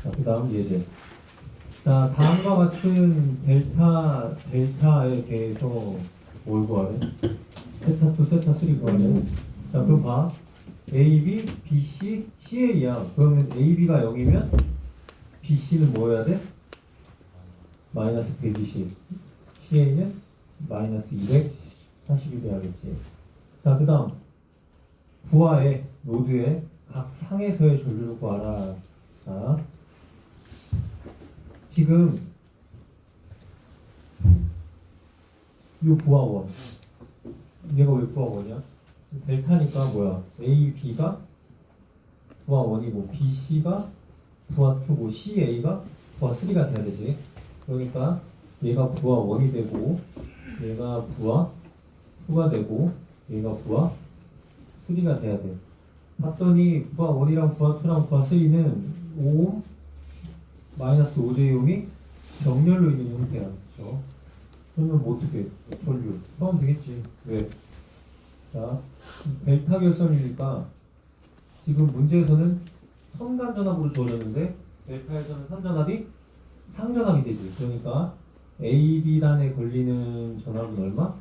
자, 그 다음 예제. 자, 다음과 같은 델타에 대해서 뭘 구하래? 세타 2, 세타 3 구하래. 자, 그럼 봐. AB, BC, CA야. 그러면 AB가 0이면 BC는 뭐 해야 돼? 마이너스 120. CA는 마이너스 240이 돼야겠지. 자, 그 다음 부하의 노드의 각 상에서의 전류를 구하라. 자, 지금 이 부하원 얘가 왜 부하원이야? 델타니까 뭐야? A, B가 부하원이고 B, C가 부하2고 C, A가 부하3가 돼야 되지. 그러니까 얘가 부하1이 되고 얘가 부하2가 되고 얘가 부하3가 돼야 돼. 봤더니 부하1이랑 부하2랑 부하3는 5 마이너스 5제곱이 병렬로 있는 형태야. 그렇죠? 그러면 뭐 어떻게 전류 하면 되겠지. 왜? 자, 델타 결선이니까 지금 문제에서는 선간전압으로 주어졌는데 델타에서는 선전압이 상전압이 되지. 그러니까 AB단에 걸리는 전압은 얼마?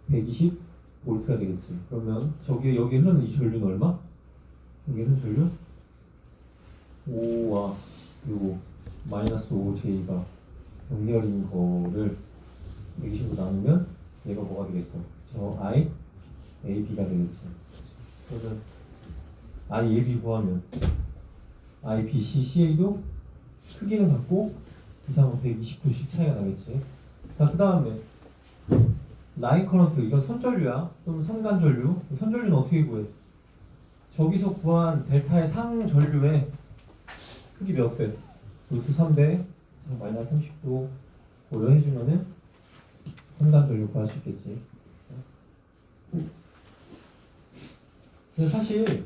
120V가 되겠지. 그러면 저기에 여기 흐르는 이 전류는 얼마? 여기 흐르는 전류? 5와 요거 마이너스 5J가 병렬인 거를 120으로 나누면 얘가 뭐가 되겠어? 저 I, AB가 되겠지. 그러면 I, AB 구하면 I, B, C, CA도 크기는 같고 이상은 120도씩 차이가 나겠지. 자, 그 다음에 라인 커런트, 이건 선전류야. 또는 선간전류. 선전류는 어떻게 구해? 저기서 구한 델타의 상전류의 크기 몇 배? 루트 3배 마이너스 30도 고려해주면은 선간전류 구할 수 있겠지. 근데 사실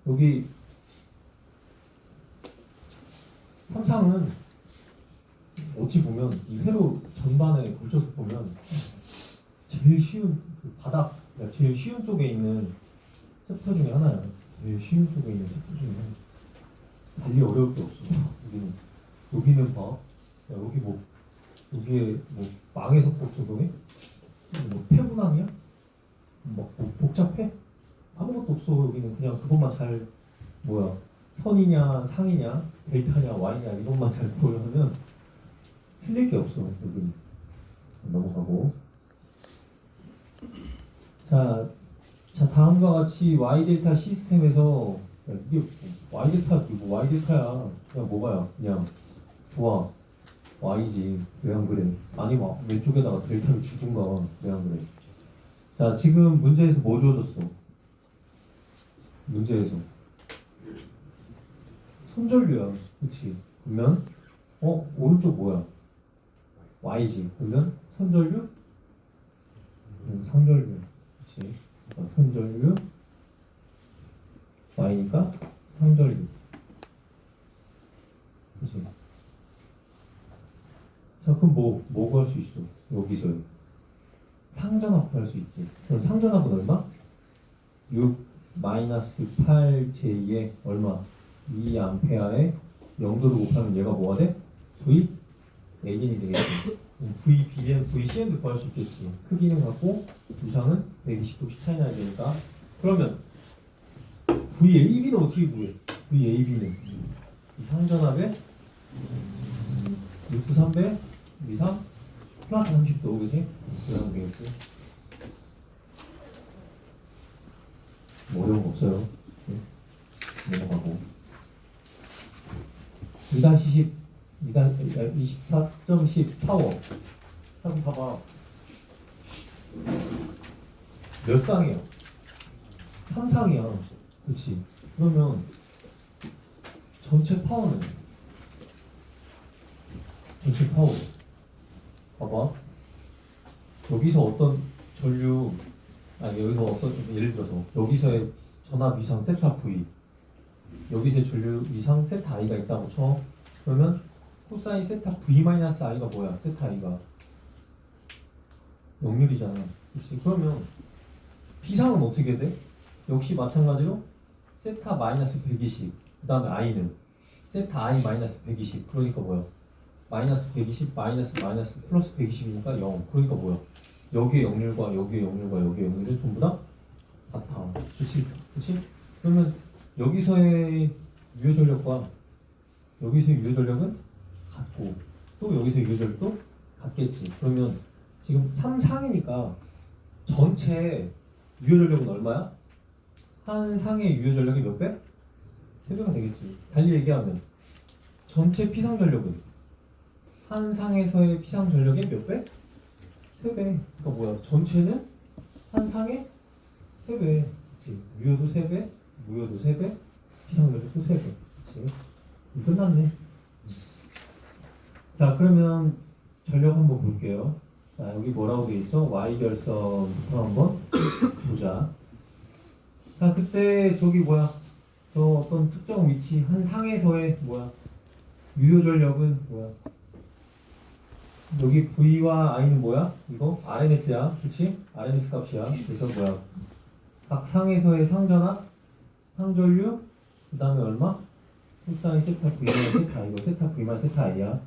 여기 삼상은 어찌 보면 이 회로 전반에 걸쳐서 보면 제일 쉬운 그 바닥, 그러니까 제일 쉬운 쪽에 있는 챕터 중에 하나야. 제일 쉬운 쪽에 있는 챕터 중에 하나. 달리 어려울 게 없어. 여기는 봐. 야, 여기 뭐 여기에 뭐 망해석법 적용해? 뭐 태분항이야? 뭐 복잡해? 아무것도 없어. 여기는 그냥 그것만 잘 뭐야 선이냐 상이냐 델타냐 Y냐 이것만 잘 보려면 틀릴 게 없어. 여기 넘어가고. 자 다음과 같이 Y 델타 시스템에서 야, 이게 Y 델타 이거 Y 델타야. 그냥 뭐가야? 그냥 좋아 Y지. 왜 안 그래? 아니 막 왼쪽에다가 델타를 주든가. 왜 안 그래? 자, 지금 문제에서 뭐 주어졌어? 문제에서 선전류야. 그치? 그러면 오른쪽 뭐야? Y지. 그러면 선전류? 상전류. 그치? 선전류 Y니까 상전류. 그치? 자, 그럼 뭐 구할 수 있어? 여기서 상전압 구할 수 있지. 그럼 상전압은 얼마? 6 마이너스 8J에 얼마? 2A에 0도를 곱하면 얘가 뭐가 돼? V A인이 되겠지. V B는 V Cn도 구할 수 있겠지. 크기는 같고 두상은 120도씩 차이 나야 되니까. 그러면 V AB는 어떻게 구해? V AB는 이 상전압에 루트 3배 이상 플러스 30도, 그지? 그러면 되겠지. 뭐 어려운 거 없어요. 넘어가고 2-10 24.10 파워. 한번 봐봐. 몇 쌍이야? 3쌍이야. 그치? 그러면 전체 파워는 봐봐. 여기서 어떤 전류 여기서 어떤 예를 들어서 여기서의 전압 위상 세타 V, 여기서의 전류 위상 세타 I가 있다고 쳐. 그러면 코사인 세타 V 마이너스 I가 뭐야? 세타 I가 0률이잖아. 그렇지? 그러면 B상은 어떻게 돼? 역시 마찬가지로 세타 마이너스 120. 그 다음에 I는 세타 i 마이너스 120. 그러니까 뭐야? 마이너스 120 마이너스 플러스 120이니까 0. 그러니까 뭐야? 여기의 역률과 여기의 역률과 여기의 역률은 전부 다 같아. 그치? 그치? 그러면 여기서의 유효전력과 여기서의 유효전력은 같고 또 여기서의 유효전력도 같겠지. 그러면 지금 3상이니까 전체 유효전력은 얼마야? 한 상의 유효전력이 몇 배? 3배가 되겠지. 달리 얘기하면 전체 피상전력은 한 상에서의 피상전력의 몇 배? 3배. 그러니까 뭐야? 전체는 한 상의 3배. 그치? 유효도 3배, 무효도 3배, 피상전력도 3배. 그치? 끝났네. 자, 그러면 전력 한번 볼게요. 자, 여기 뭐라고 돼 있어? Y결선부터 한번 보자. 자, 그때 저기 뭐야? 저 어떤 특정 위치 한 상에서의 뭐야? 유효 전력은 뭐야? 여기 V와 I는 뭐야? 이거 RMS야, 그렇지? RMS 값이야. 그래서 뭐야? 각 상에서의 상전압, 상전류, 그 다음에 얼마? 코사인 세타 V만 세타 이거 세타 V만 세타 I야.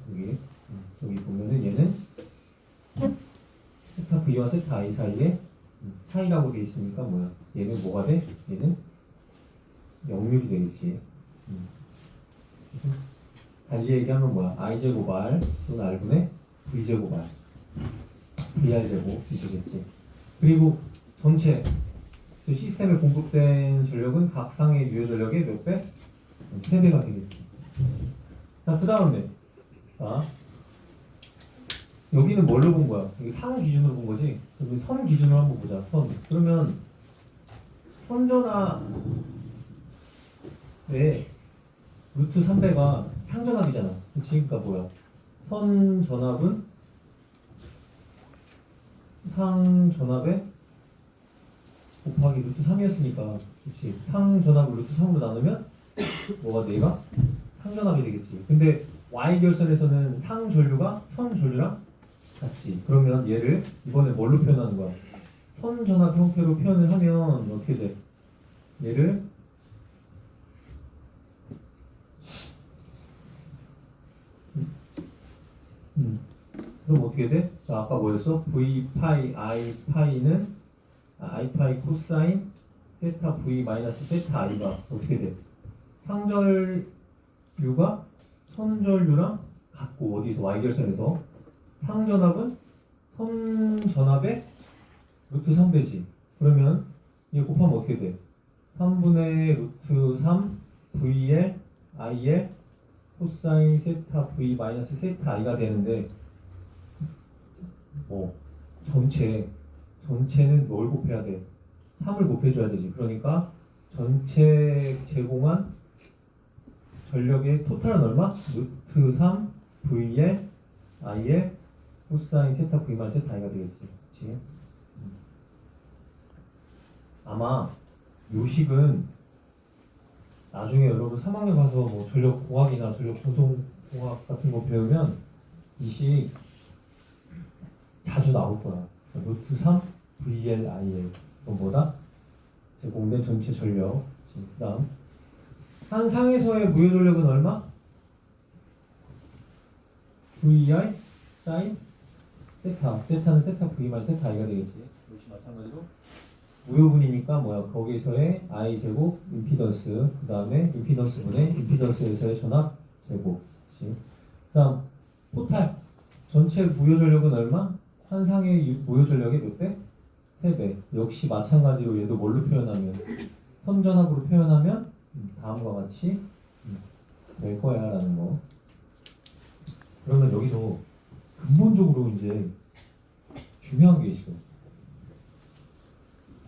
여기 보면은 얘는 세타 V와 세타 I 사이에 차이라고 돼 있으니까 뭐야? 얘는 뭐가 돼? 얘는 역률이 되겠지. 달리 얘기하면 뭐야? i제곱 r 또는 r분의 v제곱 r vr제곱 이 되겠지. 그리고 전체 그 시스템에 공급된 전력은 각 상의 유효 전력의 몇 배? 3배가 되겠지. 자, 그 다음에 자, 여기는 뭘로 본 거야? 여기 상 기준으로 본 거지? 그러면 선 기준으로 한번 보자. 선. 그러면 선전압 왜 루트 3배가 상전압이잖아. 그치? 그러니까 뭐야? 선전압은 상전압에 곱하기 루트 3이었으니까 그치? 상전압을 루트 3으로 나누면 뭐가 돼? 얘가 상전압이 되겠지. 근데 Y결선에서는 상전류가 선전류랑 같지. 그러면 얘를 이번에 뭘로 표현하는 거야? 선전압 형태로 표현을 하면 어떻게 돼? 얘를 그럼 어떻게 돼? 자, 아까 뭐였어? V 파이 I 파이는 I 파이 코사인 세타 V 마이너스 세타 I가 어떻게 돼? 상전류가 선전류랑 같고 어디서 Y결선에서 상전압은 선전압의 루트 3배지. 그러면 이거 곱하면 어떻게 돼? 3분의 루트 3 VL IL 코사인 세타 V 마이너스 세타 I가 되는데 전체는 뭘 곱해야 돼? 3을 곱해줘야 되지. 그러니까 전체 제공한 전력의 토탈은 얼마? 루트 3 VL IL 코사인 세타 V 마이너스 세타 I가 되겠지. 그치? 아마 요식은 나중에 여러분 3학년 가서 뭐 전력공학이나 전력분송공학 같은 거 배우면 이식 자주 나올 거야. 루트 3 VL IL 이건 뭐다? 제공된 전체 전력. 그 다음 한 상에서의 무효 전력은 얼마? VI 사인 세타. 세타는 세타 V만 세타 I가 되겠지. 역시 마찬가지로 무효분이니까 뭐야? 거기서의 I 제곱 임피던스, 그 다음에 임피던스 분의 임피던스에서의 전압 제곱. 그치? 다음 토탈 전체 무효 전력은 얼마? 한 상의 무효 전력의 몇 배? 3배. 역시 마찬가지로 얘도 뭘로 표현하면 선전압으로 표현하면 다음과 같이 될 거야라는 거. 그러면 여기서 근본적으로 이제 중요한 게 있어.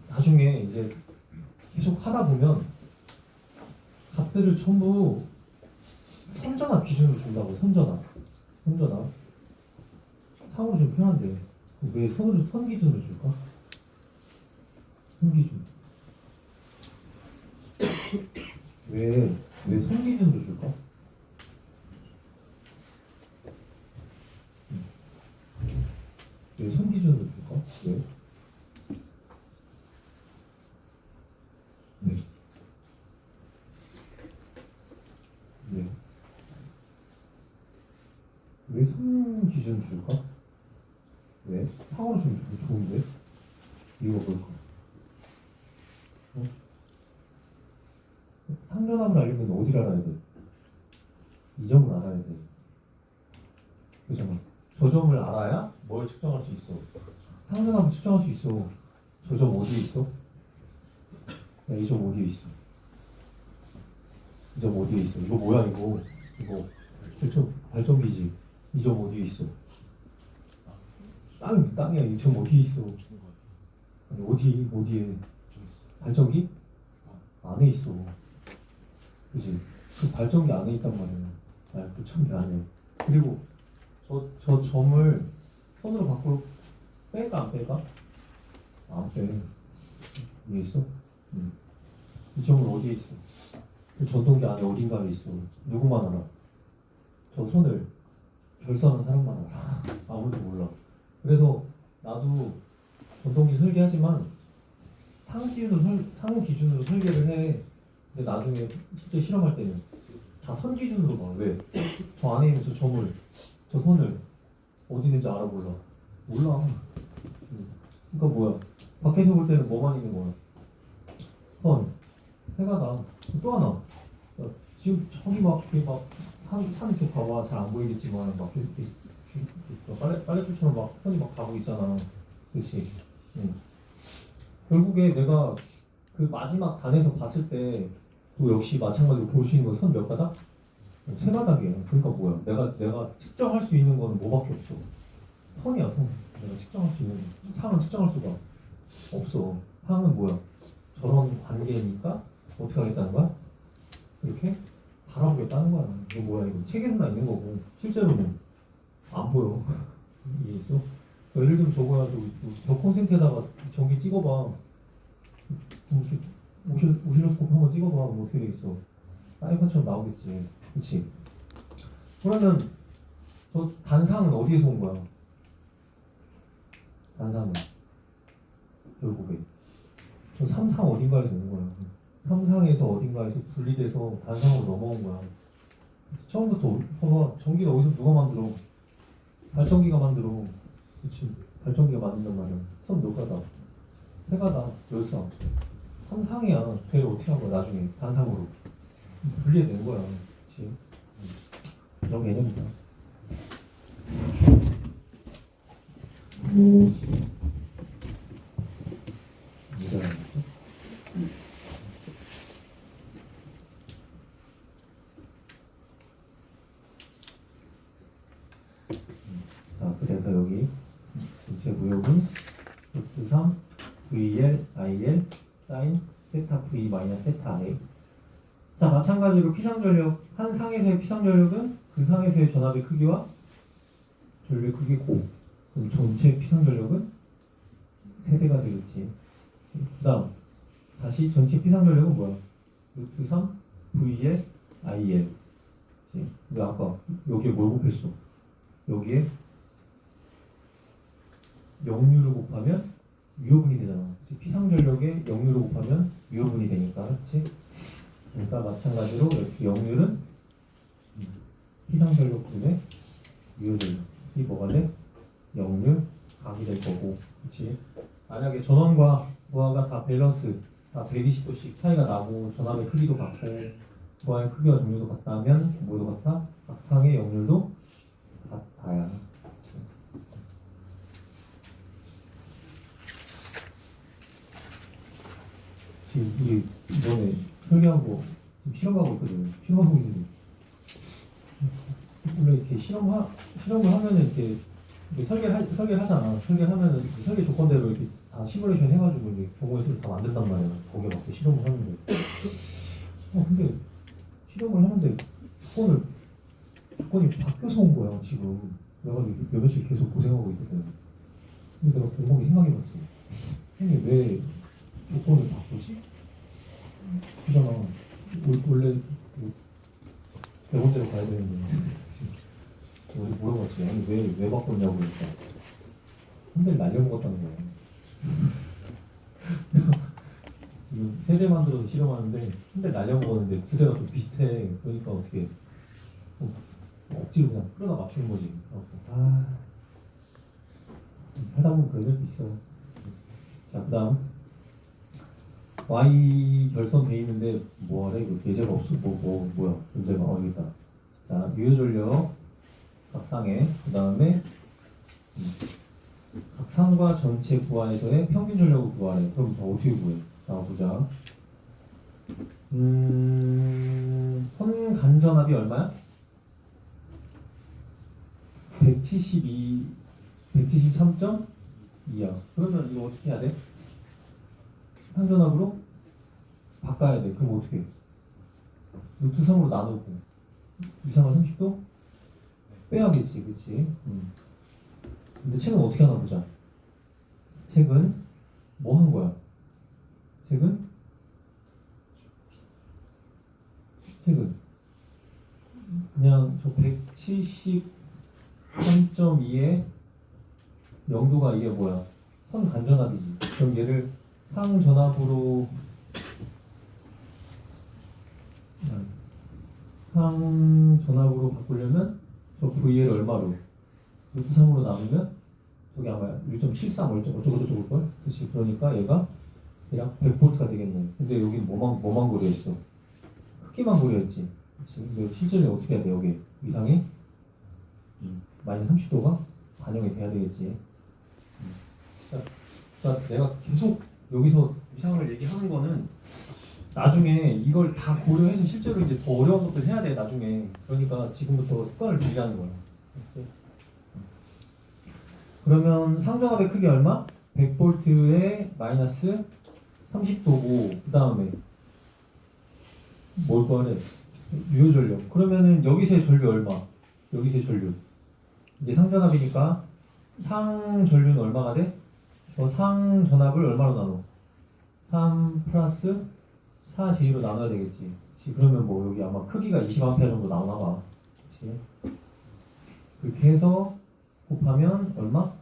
나중에 이제 계속 하다 보면 값들을 전부 선전압 기준으로 준다고. 선전압 상으로 좀 편한데 왜 선 기준으로 줄까? 선 기준 왜 선 기준으로 줄까? 왜 선 기준으로 줄까? 왜? 네. 네. 왜 선 기준 줄까? 왜? 상으로 주면 좋은데? 이유가 뭘까? 어? 상전압을 알려면 어디를 알아야 돼? 이 점을 알아야 돼. 그잖아. 저 점을 알아야 뭘 측정할 수 있어. 상전압을 측정할 수 있어. 저 점 어디에 있어? 이 점 어디에 있어? 이 점 어디에 있어? 이거 뭐야 이거? 이거 발전기지. 이 점 어디에 있어? 땅이야. 이 점 어디에 있어? 아니, 어디에? 발전기? 안에 있어. 그지? 그 발전기 안에 있단 말이야. 그 참기 안에. 그리고 저 점을 손으로 밖으로 뺄까 안 뺄까? 안 빼. 위에 있어? 이 점은 어디에 있어? 그 전동기 안에 어딘가에 있어. 누구만 알아? 저 선을 결선한 사람만 알아. 아무도 몰라. 그래서 나도 전동기 설계하지만 상 기준으로 설계를 해. 근데 나중에 실제 실험할 때는 다 선 기준으로 봐. 왜? 저 안에 있는 저 점을, 저 선을 어디 있는지 알아볼라. 몰라. 그러니까 뭐야? 밖에서 볼 때는 뭐만 있는 거야? 선, 해가다. 또 하나. 야, 지금 저기 산 이렇게 봐봐. 잘 안 보이겠지만 막 이렇게 빨래줄처럼 막 선이 막 가고 있잖아. 그렇지? 응. 결국에 내가 그 마지막 단에서 봤을 때 또 역시 마찬가지로 볼 수 있는 건 선 몇 가닥? 세 가닥이에요. 그러니까 뭐야? 내가 측정할 수 있는 거는 뭐밖에 없어? 선이야, 선. 내가 측정할 수 있는 상은 측정할 수가 없어. 상은 뭐야? 저런 관계니까 어떻게 하겠다는 거야? 이렇게 바라보겠다는 거야. 이거 뭐야? 이거 책에서나 있는 거고 실제로는 안 보여. 이해했어? 예를 들면 저거야, 저 콘센트에다가 전기 찍어봐. 오실로스코프 한번 찍어봐. 뭐 어떻게 되겠어? 사이판처럼 나오겠지. 그치? 그러면 저 단상은 어디에서 온 거야? 단상은 결국에 저 삼상 어딘가에서 온 거야. 삼상에서 어딘가에서 분리돼서 단상으로 넘어온 거야. 처음부터 봐봐. 전기가 어디서 누가 만들어? 발전기가 만들어. 그치? 발전기가 만든단 말이야. 선 몇 가닥? 세 가닥, 열상. 삼상이야. 걔를 어떻게 한 거야? 나중에 단상으로 분리된 거야. 그치? 그런 개념이다. 자, 그래서 여기 전체 무역은 루트 3 VL, IL, 사인 세타 V 마이너스 세타 I. 자, 마찬가지로 피상전력, 한 상에서의 피상전력은 그 상에서의 전압의 크기와 전류의 크기 고. 그럼 전체 피상전력은 세배가 되겠지. 그 다음 다시 전체 피상전력은 뭐야? 루트 3 VL, IL. 근데 아까 여기에 뭘 곱했어? 여기에 역류를 곱하면 유효분이 되잖아. 피상전력에 역류를 곱하면 유효분이 되니까, 그렇지? 그러니까 마찬가지로 이렇게 역류는 피상전력분의 유효전력. 이 뭐가 돼? 역류 각이 될 거고, 그렇지? 만약에 전원과 무한과 다 밸런스, 다 120도씩 차이가 나고 전압의 크기도 같고 무한의 크기와 종류도 같다면 뭐도 같아? 각 상의 역률도 같아야. 지금 우리 이번에 설계한 거 지금 실험하고 있거든. 실험하고 있는데 원래 이렇게 실험을 하면은 이렇게 설계를 하잖아. 설계를 하면은 설계 조건대로 이렇게 다 시뮬레이션 해가지고 이제 경우의 수를 다 만든단 말이야. 거기에 맞게 실험을 하는데. 근데 실험을 하는데 조건이 바뀌어서 온 거야 지금. 내가 몇 며칠 계속 고생하고 있거든. 근데 내가 곰곰이 생각해봤지. 형님 왜 조건을 바꾸지? 그잖아. 원래 대본대로 가야 되는데. 우리 물어봤지. 아니 왜 바꿨냐고 그러니까 한 대를 날려먹었다는 거야. 지금 세 대 만들어서 실험하는데 한 대 날려먹었는데 두 대가 또 비슷해. 그러니까 어떻게 억지로 그냥 끌어다 맞추는 거지. 아, 하다 보면 그런 일도 있어요. 자, 그 다음 y 결선 돼 있는데 뭐하래? 이거 예제가 없어. 뭐야? 문제가 어디다. 자, 유효전력 각상에 그 다음에 각상과 전체 구하에 더해 평균 전력을 구하래. 그럼 저 어떻게 구해? 자, 보자. 선간전압이 얼마야? 173.2야. 그러면 이거 어떻게 해야 돼? 상전압으로 바꿔야 돼. 그럼 어떻게 해? 루트 3으로 나누고 이상한 30도 빼야겠지, 그치? 근데 책은 어떻게 하나 보자. 책은 뭐 한 거야? 책은 그냥 저 173.2의 0도가 이게 뭐야? 선간전압이지. 그럼 얘를 상전압으로 바꾸려면 저 V를 얼마로? 루트 3으로 나누면 저기 아마 1.73 어쩌고저쩌고걸? 그치? 그러니까 얘가 대략 100V가 되겠네. 근데 여기 뭐만 고려했어? 크기만 고려했지. 그치? 근데 실제로 어떻게 해야 돼? 여기 위상이 마이너스 30도가 반영이 돼야 되겠지. 자, 내가 계속 여기서 위상을 얘기하는 거는 나중에 이걸 다 고려해서 실제로 이제 더 어려운 것들 해야 돼 나중에. 그러니까 지금부터 습관을 들이라는 거야. 그러면 상전압의 크기 얼마? 100V에 마이너스 30도고 그 다음에 뭘 구하래? 유효전력. 그러면은 여기서의 전류 얼마? 여기서의 전류. 이게 상전압이니까 상전류는 얼마가 돼? 상전압을 얼마로 나눠? 3 플러스 4 제2로 나눠야 되겠지. 그치? 그러면 뭐 여기 아마 크기가 20A 정도 나오나 봐. 그치? 그렇게 해서 곱하면 얼마?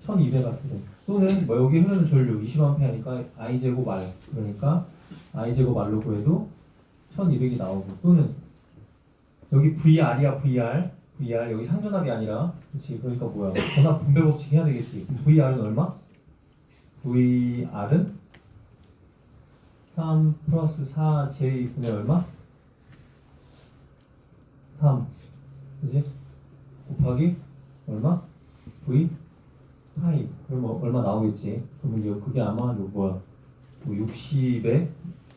1200A. 또는 뭐 여기 흐르는 전류 20A니까 I제곱 R. 그러니까 I제곱 R로 구해도 1200이 나오고, 또는 여기 VR이야. VR 여기 상전압이 아니라. 그치? 그러니까 뭐야? 전압 분배 법칙 해야 되겠지. VR은 얼마? VR은 3 플러스 4 J분의 얼마? 3 그치? 곱하기 얼마? V 파이. 그럼 얼마 나오겠지? 그러면 그게 아마 뭐야? 뭐 60에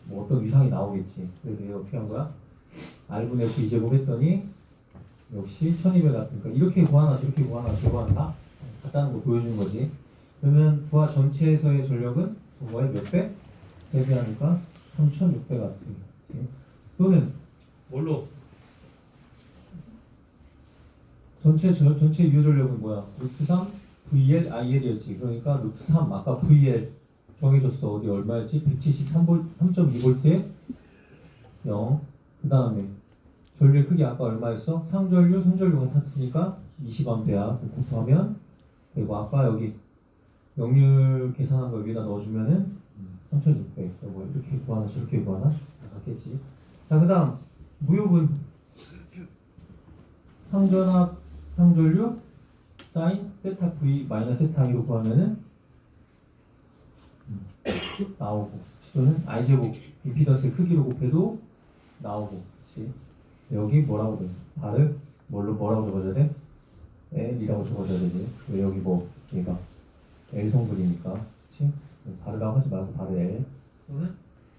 뭐 어떤 위상이 나오겠지. 그래서 얘가 어떻게 한 거야? R분의 V제곱 했더니 역시 1200 같으니까 이렇게 구하나 저렇게 구하나 저거 하나 같다는 거 보여주는 거지. 그러면 부하 전체에서의 전력은 뭐에 몇 배? 3배 하니까 3600 같아. 또는 뭘로? 전체 유효전력은 뭐야? 루트 3 VL IL이었지. 그러니까 루트 3 아까 VL 정해줬어. 어디 얼마였지? 173.2V에 0. 그 다음에 전류의 크기 아까 얼마였어? 상전류, 선전류 같았으니까 20A야. 곱하면 그리고 아까 여기 역률 계산한 거 여기다 넣어주면은 3600. 뭐 이렇게 구하나 저렇게 구하나? 다 같겠지. 자, 그 다음 무역은 상전압, 상전류, 사인, 세타 V 마이너스 세타 I로 구하면은 나오고, 또는 I제곱 임피던스 크기로 곱해도 나오고. 그치? 여기 뭐라고 돼? 발을 뭐라고 적어줘야 돼? L이라고 적어줘야 되지. 왜 여기 뭐 얘가 L 성분이니까. 그치? 바르라고 하지 말고 바르 L. 또는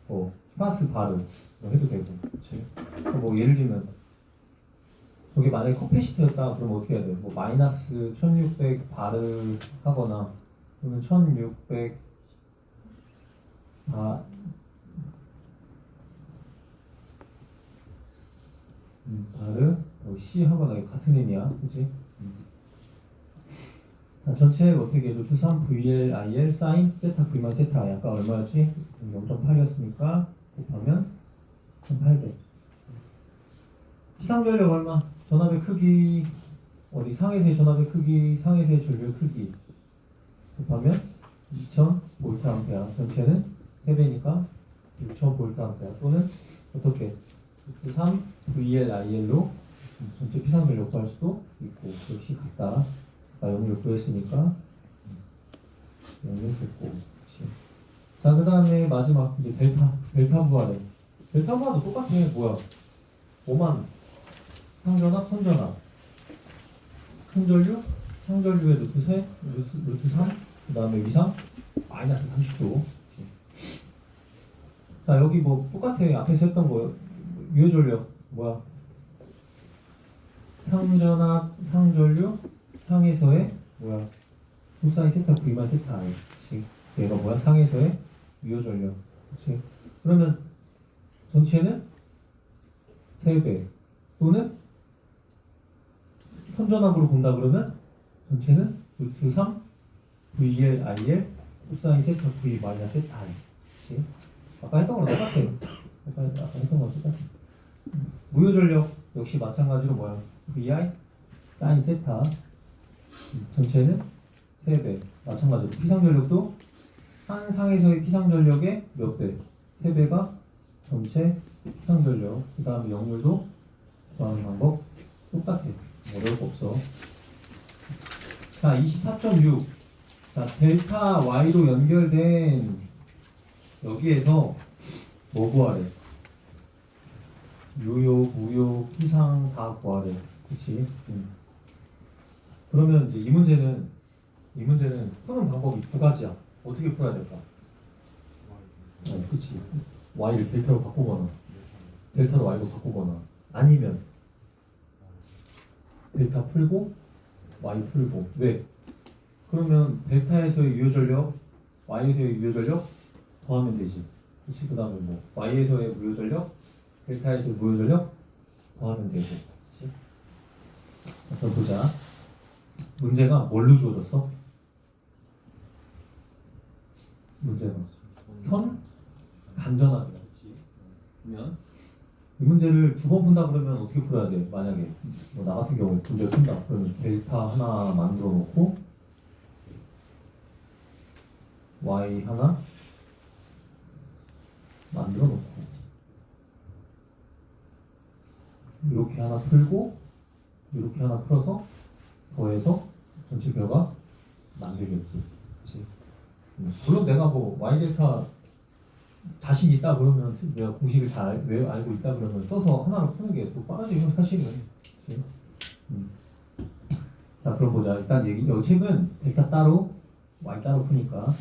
뭐 플러스 바르 해도 되고. 그치? 뭐 예를 들면 저게 만약에 커패시티였다 그러면 어떻게 해야 돼? 뭐 마이너스 1600 바르 하거나, 그러면 1600 바르 C 하거나 같은 의미야. 그치? 자, 전체 어떻게 루트 3 VL IL 사인 세타 V만 세타 I 아까 얼마였지? 0.8이었으니까 곱하면 1800. 피상전력 얼마? 전압의 크기 어디 상에서의 전압의 크기, 상에서의 전류의 크기 곱하면 2000V 전체는 3배니까 6000V 또는 어떻게? 루트 3 VL IL로 전체 피상전력 구할 수도 있고 역시 같다. 아까 영역을 구했으니까 영역 됐고. 그렇지. 자, 그 다음에 마지막 이제 델타 부하래. 델타 부하도 똑같아. 뭐야? 5만 상전압, 선전압, 상전류, 상전류의 루트 3, 루트 3, 그 다음에 위상 마이너스 30조. 자, 여기 뭐 똑같아. 앞에서 했던 거 유효전력 뭐야? 상전압, 상전류, 상에서의 뭐야? 코사인 세타 V만 세타 I. 그치? 얘가 뭐야? 상에서의 유효전력. 그치? 그러면 전체는 3배 또는 선전압으로 본다 그러면 전체는 루트 3 VL IL 코사인 세타 V 마이너스 세타 I. 그치? 아까 했던 거랑 똑같아. 아까 했던 거랑 똑같아. 무효전력 역시 마찬가지로 뭐야? VI 사인 세타 전체는 3배. 마찬가지로 피상전력도 한 상에서의 피상전력의 몇 배? 3배가 전체 피상전력. 그 다음에 역률도 구하는 방법 똑같아. 어려울 거 없어. 자, 24.6. 자, 델타 Y로 연결된 여기에서 뭐 구하래? 유효, 무효, 피상 다 구하래. 그치? 그러면 이제 이 문제는 푸는 방법이 두 가지야. 어떻게 풀어야 될까? 그치. Y를 델타로 바꾸거나, 델타로 Y로 바꾸거나, 아니면 델타 풀고, Y 풀고. 왜? 그러면 델타에서의 유효전력, Y에서의 유효전력 더하면 되지. 그치? 그 다음에 뭐, Y에서의 무효전력, 델타에서의 무효전력 더하면 되고. 그치? 그럼 보자. 문제가 뭘로 주어졌어? 문제가 선 간전압이야. 그러면 이 문제를 두 번 푼다 그러면 어떻게 풀어야 돼? 만약에 뭐 나 같은 경우에 문제를 푼다 그러면 델타 하나 만들어 놓고 y 하나 만들어 놓고 이렇게 하나 풀고 이렇게 하나 풀어서 더해서 전체 결과 만들겠지. 그치? 물론 내가 뭐 y 델타 자신 있다 그러면 내가 공식을 잘 알고 있다 그러면 써서 하나로 푸는 게 또 빠르지 사실은. 그치? 자, 그럼 보자. 일단 여기 책은 델타 따로 y 따로 푸니까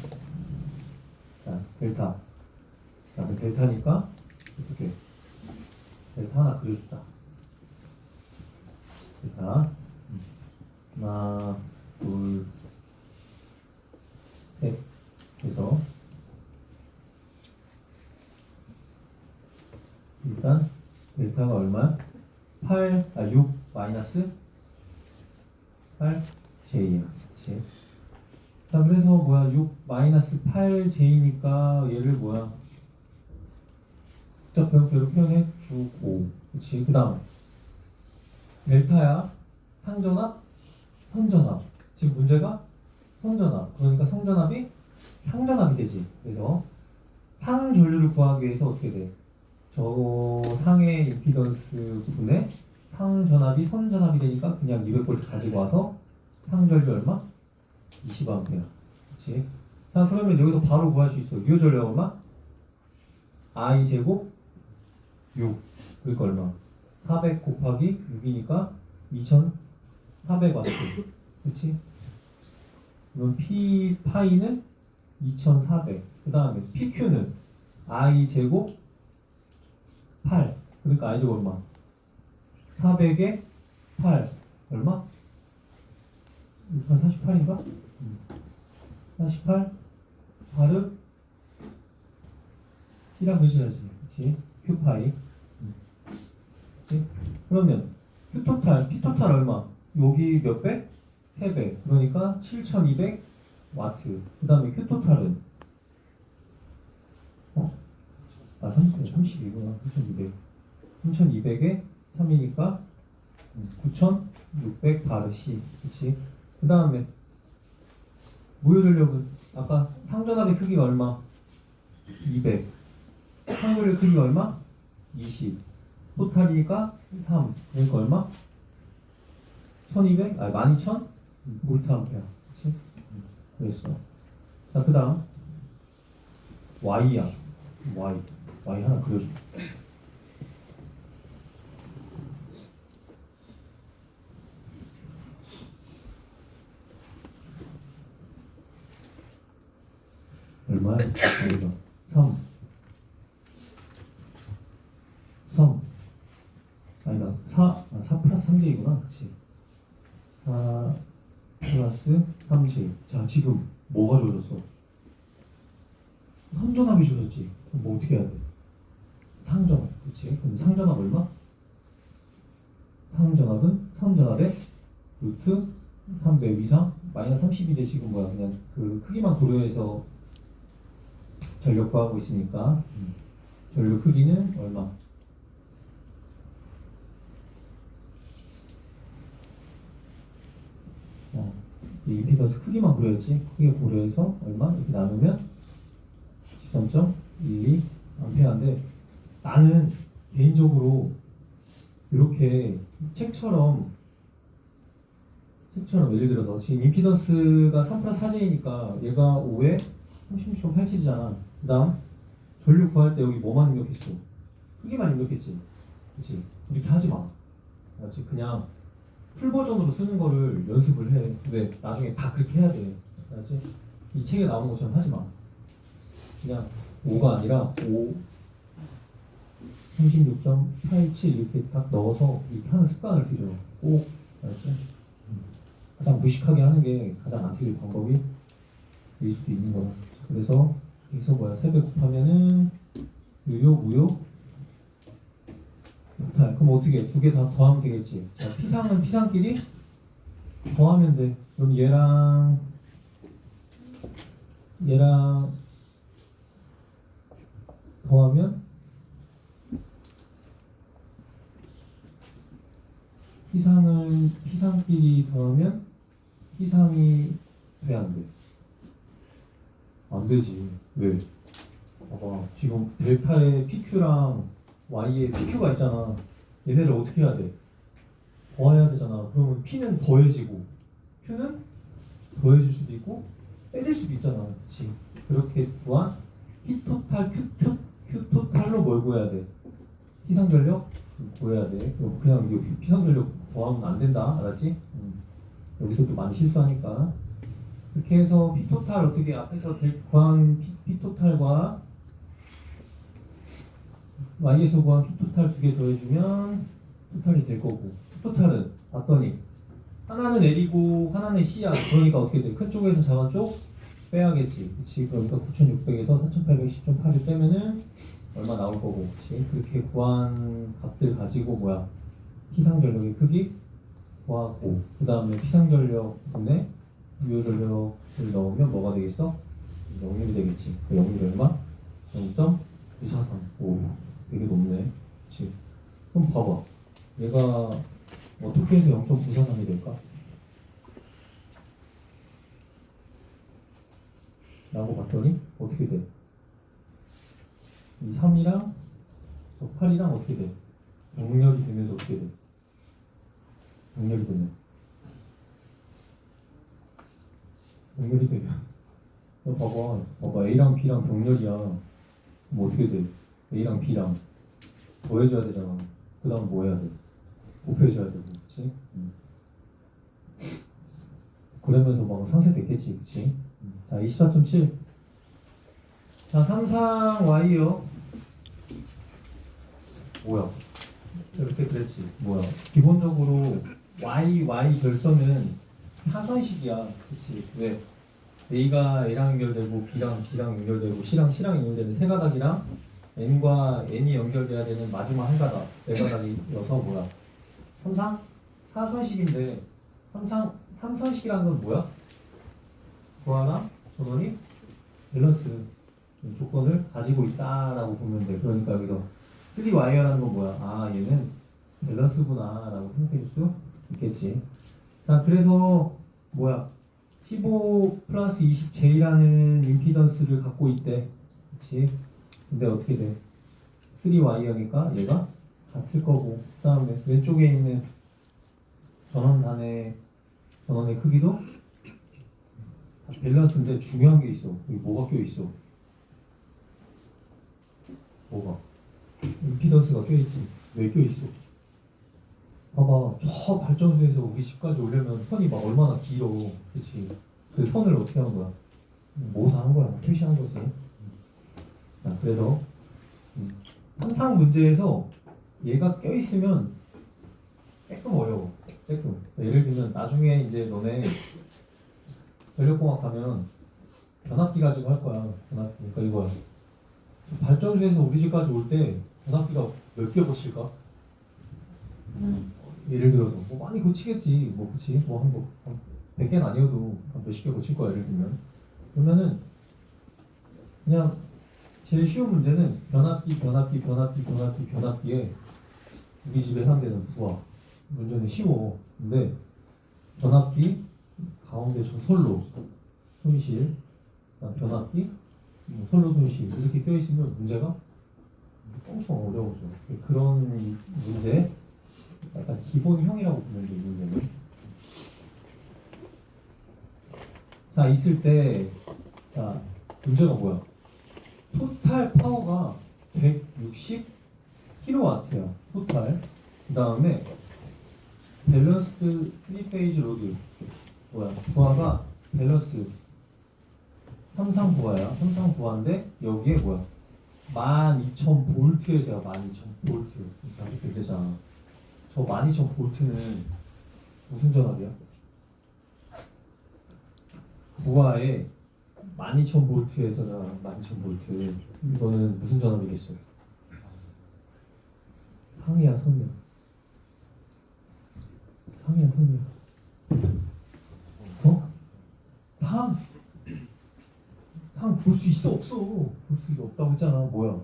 자 델타 자 델타니까 이렇게 델타 하나 그려주자. 델타 하나 둘 셋 해서 일단 델타가 얼마? 6 마이너스 8J야. 그치? 자, 그래서 뭐야? 6 마이너스 8J니까 얘를 뭐야? 직접형태로 표현해 주고. 그치? 그 다음 델타야 상전압, 선전압. 지금 문제가 선전압. 그러니까 성전압이 상전압이 되지. 그래서 상전류를 구하기 위해서 어떻게 돼? 저 상의 임피던스 부분에 상전압이 선전압이 되니까 그냥 200V 가지고 와서 상전류 얼마? 20A. 그치? 자, 그러면 여기서 바로 구할 수 있어. 유효전력 얼마? I 제곱 6. 그러니까 얼마? 400 곱하기 6이니까 2400W. 그치? 그럼 P 파이는 2400. 그 다음에 PQ는 I 제곱 8. 그러니까 I 제곱 얼마? 400에 8. 얼마? 48인가? 48? 8을 C랑 표시해야지. 그치? Q파이. 그치? 그러면 Q토탈, P토탈 얼마? 여기 몇 배? 3배. 그러니까 7200W. 그 다음에 Q토탈은 32구나. 3200. 3200에 3이니까 9600 바르시. 그치? 그 다음에 무효전력은 아까 상전압의 크기가 얼마? 200. 상전압의 크기가 얼마? 20. 토탈이니까 3. 그러니까 얼마? 1200? 12,000? 볼트 암페어. 그치? 그랬어. 자, 그 다음 Y야. Y 하나 그려줘. 얼마야? 여기가 3 아니다 4 플러스 3J구나. 그치? 4 플러스 3J. 자, 지금 뭐가 주어졌어? 선전압이 주어졌지. 그럼 뭐 어떻게 해야 돼? 상전압. 그치? 그럼 상전압 얼마? 상전압은 3전압에 루트 300 이상 마이너스 32대 지금 뭐야? 그냥 그 크기만 고려해서 전력 구하고 있으니까 전력 크기는 얼마? 이 임피던스 크기만 고려했지. 크기 고려해서 얼마? 이렇게 나누면 13.12 암페어인데, 나는 개인적으로 이렇게 책처럼 예를 들어서 지금 임피던스가 3 플러스 4J니까 얘가 5에 36.87이잖아. 그 다음 전류 구할 때 여기 뭐만 입력했어? 크기만 입력했지. 그치? 이렇게 하지 마. 알았지? 그냥 풀 버전으로 쓰는 거를 연습을 해. 근데 나중에 다 그렇게 해야 돼. 알았지? 이 책에 나오는 것처럼 하지 마. 그냥 5가 아니라 5, 36.87 이렇게 딱 넣어서 이렇게 하는 습관을 들여. 꼭. 알았지? 가장 무식하게 하는 게 가장 안 틀릴 방법이 일 수도 있는 거야. 그래서 여기서 뭐야? 3배 곱하면은 유효, 무효, 토탈. 그럼 어떻게? 두 개 다 더하면 되겠지. 자, 피상은 피상끼리 더하면 돼. 그럼 얘랑 더하면 피상은 피상끼리 더하면 피상이 돼, 안 돼? 안 되지. 왜? 봐봐. 지금 델타의 PQ랑 Y에 PQ가 있잖아. 얘네를 어떻게 해야 돼? 더해야 되잖아. 그러면 P는 더해지고 Q는 더해질 수도 있고 빼질 수도 있잖아. 그치? 그렇게 구한 P토탈, Q토탈로 뭘 구해야 돼? 피상전력 구해야 돼. 그냥 이거 피상전력 더하면 안 된다. 알았지? 여기서도 많이 실수하니까. 이렇게 해서 P토탈 어떻게 앞에서 구한 P토탈과 Y에서 구한 P토탈 두 개 더해주면 토탈이 될 거고, 토탈은 봤더니 하나는 L이고 하나는 C야. 그러니까 어떻게 돼? 큰 쪽에서 작은 쪽 빼야겠지. 그치? 그러니까 9600에서 4810.8을 빼면은 얼마 나올 거고. 그치? 그렇게 구한 값들 가지고 뭐야? 피상전력의 크기 구하고, 그 다음에 피상전력분에 유효전력을 넣으면 뭐가 되겠어? 역률이 되겠지. 그 역률이 얼마? 0.943. 오, 되게 높네. 그치? 그럼 봐봐. 얘가 어떻게 해서 0.943이 될까? 라고 봤더니 어떻게 돼? 이 3이랑 8이랑 어떻게 돼? 병렬이 되면서 어떻게 돼? 병렬이 되면 봐봐 A랑 B랑 병렬이야. 뭐 어떻게 돼? A랑 B랑 더해줘야 되잖아. 그 다음 뭐 해야 돼? 곱해줘야 되고, 그치? 그러면서 막 상쇄됐겠지, 그치? 자, 24.7. 자, 상상 Y요. 뭐야? 이렇게 그랬지. 뭐야? 기본적으로 Y 결선은 사선식이야. 그치? 왜? A가 A랑 연결되고 B랑 연결되고 C랑 연결되는 세 가닥이랑 N과 N이 연결돼야 되는 마지막 한 가닥, 네 가닥이어서 뭐야? 삼상? 사선식인데 삼선식이라는 건 뭐야? 조화나 전원이 밸런스 조건을 가지고 있다라고 보면 돼. 그러니까 여기서 3와이어라는 건 뭐야? 아, 얘는 밸런스구나 라고 생각해 줄 수 있겠지. 자, 그래서 뭐야? 15 플러스 20J라는 임피던스를 갖고 있대. 그치? 근데 어떻게 돼? 3와이어니까 얘가 같을 거고, 그 다음에 왼쪽에 있는 전원단의 크기도 다 밸런스인데 중요한 게 있어. 여기 뭐가 껴 있어? 뭐가? 임피던스가 껴 있지. 왜 껴 있어? 봐봐, 저 발전소에서 우리 집까지 오려면 선이 막 얼마나 길어, 그렇지? 그 선을 어떻게 하는 거야? 모아서 하는 거야, 표시하는 거지. 자, 그래서 항상 문제에서 얘가 껴 있으면 조금 어려워. 조금. 예를 들면 나중에 이제 너네 전력공학 가면 변압기 가지고 할 거야. 변압기. 그러니까 이거야. 발전소에서 우리 집까지 올 때 변압기가 몇 개 고칠까? 예를 들어서 뭐 많이 고치겠지. 뭐 그치? 뭐 100개는 아니어도 한 몇십 개 고칠 거야. 예를 들면. 그러면은 그냥 제일 쉬운 문제는 변압기에 우리 집에 상대는 와 문제는 쉬워. 근데 변압기 가운데 저 솔로 손실, 그다음 변압기 솔로 손실 이렇게 껴 있으면 문제가 엄청 어려워져. 그런 문제 약간 기본형이라고 보면 돼. 문제는. 자 있을 때 자 문제가 뭐야? 토탈 파워가 160kW야. 토탈. 그 다음에 밸런스드 3페이지 로드 뭐야? 부하가 밸런스 삼상 부하야. 삼상 부하인데 여기에 뭐야? 12,000볼트에서야 12,000볼트. 이렇게 되잖아. 저 12,000볼트는 무슨 전압이야? 부하에 12,000볼트에서나 12,000볼트. 이거는 무슨 전압이겠어? 상이야, 선이야. 상이야, 선이야. 어? 상 볼 수 있어, 없어? 볼 수 없다고 했잖아. 뭐야?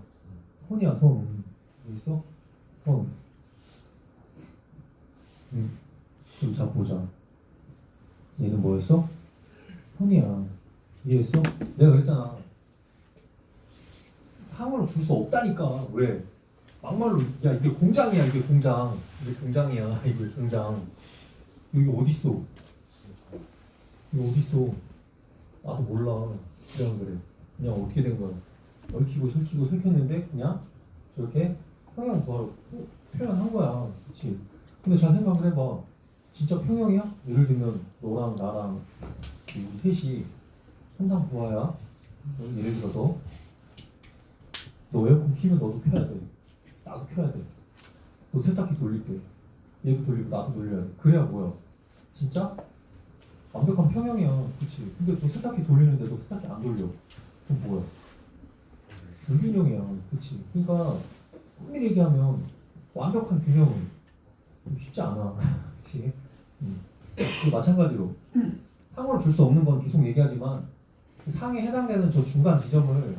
선이야, 선. 여기 있어? 선. 그럼 자 보자. 얘는 뭐였어? 선이야. 이해했어? 내가 그랬잖아. 상으로 줄 수 없다니까. 왜? 막말로 야 이게 공장이야. 이게 공장. 이게 공장이야. 이게 공장. 여기 어딨어? 이거 어딨어? 나도 몰라. 그냥 그래. 그냥 어떻게 된 거야? 얽히고 설켰는데 그냥 저렇게 평형 구하러 표현한 거야. 그렇지? 근데 잘 생각을 해봐. 진짜 평형이야? 예를 들면 너랑 나랑 우리 셋이 삼상 부하야. 예를 들어서 너 에어컨 키면 너도 켜야 돼. 나도 켜야 돼. 너 세탁기 돌릴 때 얘도 돌리고 나도 돌려야 돼. 그래야 뭐야? 진짜 완벽한 평형이야. 그치? 근데 너 세탁기 돌리는데 너 세탁기 안 돌려. 그럼 뭐야? 불균형이야. 그치? 그러니까 엄밀히 얘기하면 완벽한 균형은 쉽지 않아. 그치? 그리고 마찬가지로 상으로 줄 수 없는 건 계속 얘기하지만 그 상에 해당되는 저 중간 지점을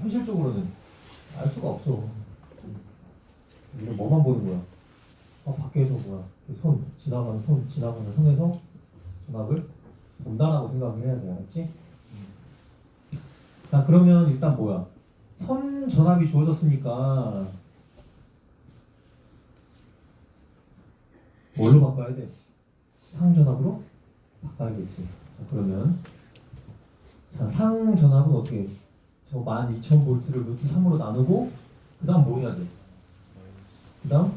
현실적으로는 알 수가 없어. 우리는 뭐만 보는 거야? 밖에서 뭐야? 지나가는 선에서 전압을 본다라고 생각을 해야 돼. 알았지? 자, 그러면 일단 뭐야? 선 전압이 주어졌으니까 뭘로 바꿔야 돼? 상 전압으로 바꿔야겠지. 자, 그러면 상 전압은 어떻게 해? 저 12,000볼트를 루트 3으로 나누고 그 다음 뭐 해야 돼? 그 다음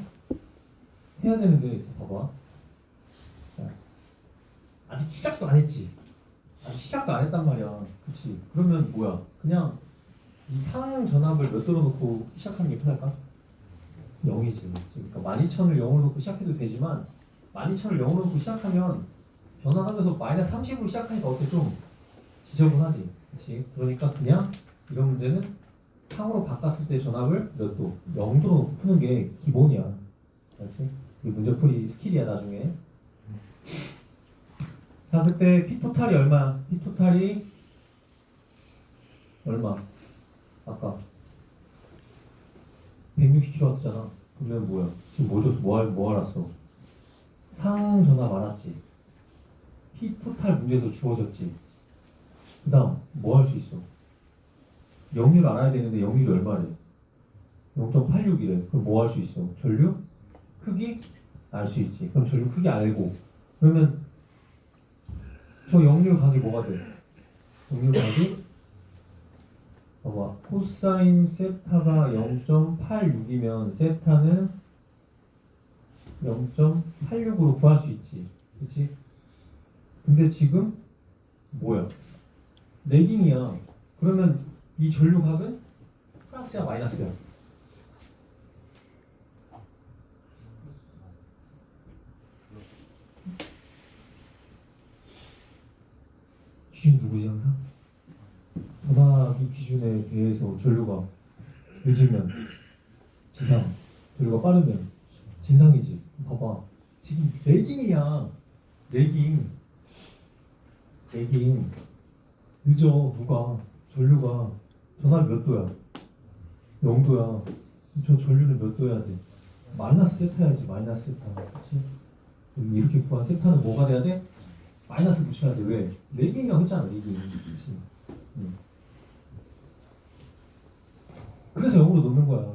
해야 되는데 봐봐. 자, 아직 시작도 안 했지. 아직 시작도 안 했단 말이야. 그치? 그러면 뭐야? 그냥 이 상 전압을 몇 도로 놓고 시작하는 게 편할까? 0이지. 그러니까 12,000을 0으로 놓고 시작해도 되지만 12,000을 0으로 놓고 시작하면 변환하면서 마이너스 30으로 시작하니까 어때? 좀 지저분하지. 그치? 그러니까 그냥 이런 문제는 상으로 바꿨을 때 전압을 몇 도? 0도로 놓고 푸는 게 기본이야. 알지? 이 문제풀이 스킬이야 나중에. 자 그때 P토탈이 얼마야? P토탈이 얼마? 아까 160kW잖아. 그러면 뭐야? 지금 뭐 알았어? 상 전압 알았지? P토탈 문제에서 주어졌지? 그 다음 뭐 할 수 있어? 역률 알아야 되는데 역률이 얼마래? 0.86이래. 그럼 뭐 할 수 있어? 전류 크기 알 수 있지. 그럼 전류 크기 알고 그러면 저 역률 각이 뭐가 돼? 역률 각이 봐봐. 코사인 세타가 0.86이면 세타는 0.86으로 구할 수 있지. 그치? 근데 지금 뭐야? 레깅이야. 그러면 이 전류각은 플러스야 마이너스야? 기준 누구지 항상? 전압이 기준에 대해서 전류가 늦으면 지상, 전류가 빠르면 진상이지. 봐봐. 지금 레깅이야. 레깅. 늦어. 누가? 전류가. 전압이 몇 도야? 0도야. 저 전류는 몇 도여야 돼? 마이너스 세타야지. 마이너스 세타. 그치? 그럼 이렇게 구한 세타는 뭐가 돼야 돼? 마이너스 붙여야 돼. 왜? 레깅이라고 했잖아. 레깅. 그치? 그래서 0으로 놓는 거야.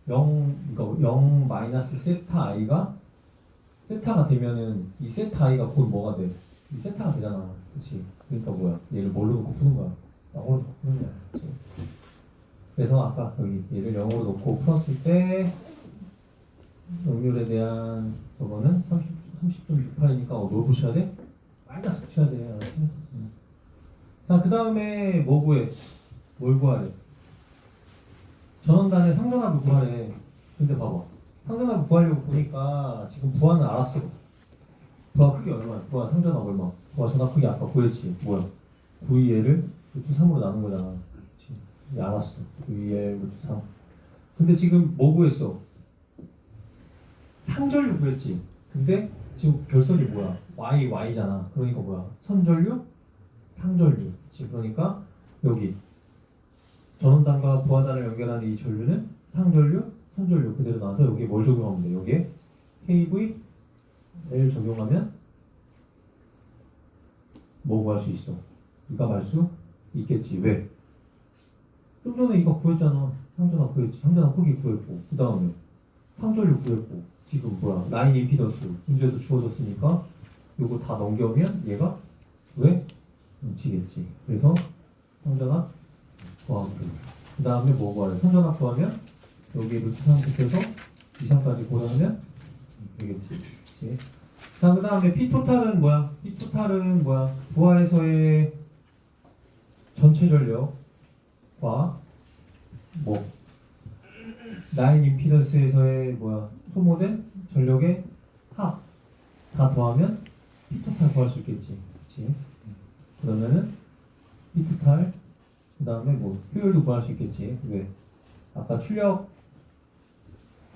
0 마이너스 세타 i가 세타가 되면은 이 세타 i가 곧 뭐가 돼? 이 세타가 되잖아. 그치? 그러니까 뭐야? 얘를 뭘로 놓고 푸는 거야? 0으로 놓고 푸는 거야. 그치? 그래서 아까 여기 얘를 0으로 놓고 풀었을 때 역률에 대한 저거는 30.68이니까 뭘 붙여야 돼? 마이너스 붙여야 돼. 알았지? 자, 그 다음에 뭐 구해? 뭘 구하래? 전원단의 상전압을 구하래. 근데 봐봐. 상전압을 구하려고 보니까 지금 부하는 알았어. 부하 크기 얼마야? 부하 상전압 얼마? 부하 전압 크기 아까 구했지. 뭐야? 9EL을 루트 3으로 나눈 거잖아. 그치? 이제 알았어. 9EL 루트 3. 근데 지금 뭐 구했어? 상전류 구했지. 근데 지금 별선이 뭐야? Y잖아. 그러니까 뭐야? 선전류? 상전류. 그치? 그러니까 여기 전원단과 부하단을 연결하는 이 전류는 상전류, 선전류 그대로 나와서 여기에 뭘 적용하면 돼? 여기에 KVL 적용하면 뭐 구할 수 있어? 이가 알 수 있겠지. 왜? 좀 전에 이거 구했잖아. 상전압 구했지. 상전압 크기 구했고 그 다음에 상전류 구했고 지금 뭐야? 라인 임피던스 문제에서 주어졌으니까 이거 다 넘겨오면 얘가 왜? 넘치겠지. 그래서 상전압 구하고 그 다음에 뭐 구하래? 선전압 구하면 여기에 루트 3 붙여서 이상까지 고려하면 되겠지. 그치? 자, 그 다음에 P토탈은 뭐야? P토탈은 뭐야? 부하에서의 전체 전력과 뭐 라인 임피던스에서의 뭐야? 소모된 전력의 합 다 더하면 P토탈 구할 수 있겠지. 그치? 그러면은 P토탈 그 다음에 뭐 효율도 구할 수 있겠지. 왜? 아까 출력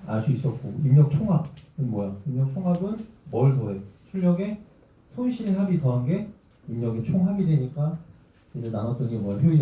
알 수 있었고 입력 총합은 뭐야? 입력 총합은 뭘 더해? 출력에 손실 합이 더한 게 입력의 총합이 되니까 얘를 나눴더니 뭐야? 효율이